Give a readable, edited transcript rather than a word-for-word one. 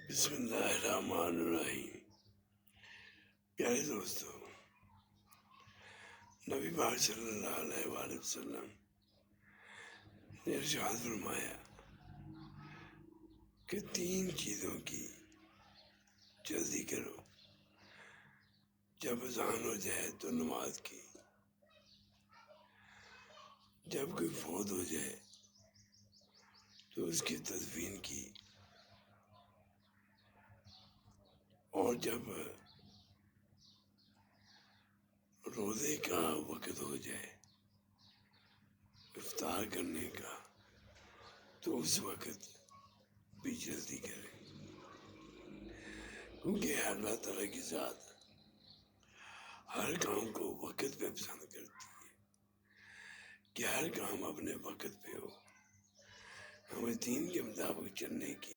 بسم اللہ الرحمن الرحیم۔ پیارے دوستو، نبی پاک صلی اللہ علیہ وآلہ وسلم نے ارشاد فرمایا کہ 3 چیزوں کی جلدی کرو۔ جب اذان ہو جائے تو نماز کی، جب کوئی فوت ہو جائے تو اس کی تدفین کی، اور جب روزے کا وقت ہو جائے افطار کرنے کا تو اس وقت بھی جلدی کریں، کیونکہ اللہ تعالیٰ کی ذات ہر کام کو وقت پہ پسند کرتی ہے کہ ہر کام اپنے وقت پہ ہو۔ ہمیں دین کے مطابق چلنے کی